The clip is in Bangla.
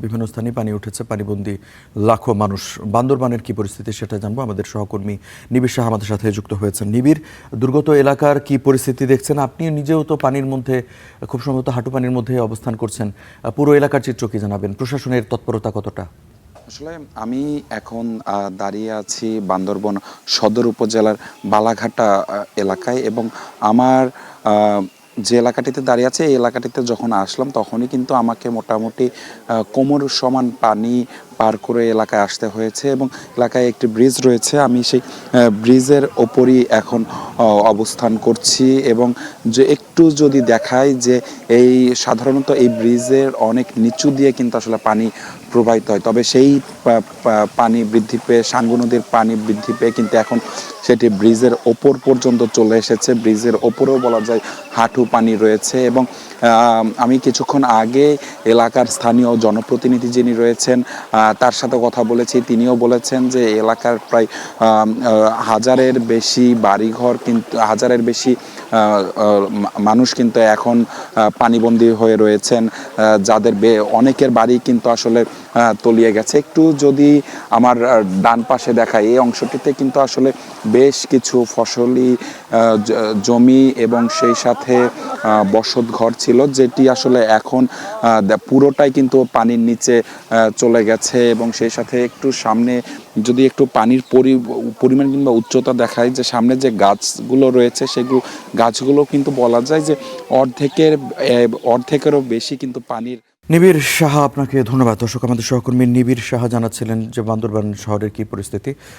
বিভিন্ন স্থানে পানি উঠেছে, পানিবন্দী লাখো মানুষ। বান্দরবানের কি পরিস্থিতি সেটা জানবো। আমাদের সহকর্মী নিবিড় শাহ আমাদের সাথে যুক্ত হয়েছেন। নিবিড়, দুর্গত এলাকার কি পরিস্থিতি দেখছেন? আপনি নিজেও তো পানির মধ্যে, খুব সম্ভবত হাঁটু পানির মধ্যে অবস্থান করছেন। পুরো এলাকার চিত্র কি জানাবেন? প্রশাসনের তৎপরতা কতটা? আসলে আমি এখন দাঁড়িয়ে আছি বান্দরবন সদর উপজেলার বালাঘাটা এলাকায়, এবং আমার যে এলাকাটিতে দাঁড়িয়ে আছে এই এলাকাটিতে যখন আসলাম তখনই কিন্তু আমাকে মোটামুটি কোমর সমান পানি পার করে এলাকায় আসতে হয়েছে, এবং এলাকায় একটি ব্রিজ রয়েছে। আমি সেই ব্রিজের ওপরই এখন অবস্থান করছি, এবং যে একটু যদি দেখায় যে এই সাধারণত এই ব্রিজের অনেক নিচু দিয়ে কিন্তু আসলে পানি প্রবাহিত হয়, তবে সেই পানি বৃদ্ধি পেয়ে, সাঙ্গু নদীর পানি বৃদ্ধি পেয়ে কিন্তু এখন সেটি ব্রিজের ওপর পর্যন্ত চলে এসেছে। ব্রিজের ওপরেও বলা যায় হাঁটু পানি রয়েছে, এবং আমি কিছুক্ষণ আগে এলাকার স্থানীয় জনপ্রতিনিধি যিনি রয়েছেন তার সাথে কথা বলেছি। তিনিও বলেছেন যে এলাকার প্রায় হাজারের বেশি বাড়িঘর, কিন্তু হাজারের বেশি মানুষ কিন্তু এখন পানিবন্দী হয়ে রয়েছেন, যাদের অনেকের বাড়ি কিন্তু আসলে তলিয়ে গেছে। একটু যদি আমার ডান পাশে দেখায়, এই অংশটিতে কিন্তু আসলে বেশ কিছু ফসলি জমি এবং সেই সাথে বসত ঘর ছিল, যেটি আসলে এখন পুরোটাই কিন্তু পানির নিচে চলে গেছে। এবং সেই সাথে একটু সামনে যদি একটু পানির পরিমাণ কিংবা উচ্চতা দেখায়, যে সামনে যে গাছগুলো রয়েছে সেগুলো গাছগুলো কিন্তু বলা যায় যে অর্ধেকেরও বেশি কিন্তু পানির। নিবিড় শাহ, আপনাকে ধন্যবাদ। দর্শক, আমাদের সহকর্মী নিবিড় শাহ জানাচ্ছিলেন যে বান্দরবান শহরের কি পরিস্থিতি।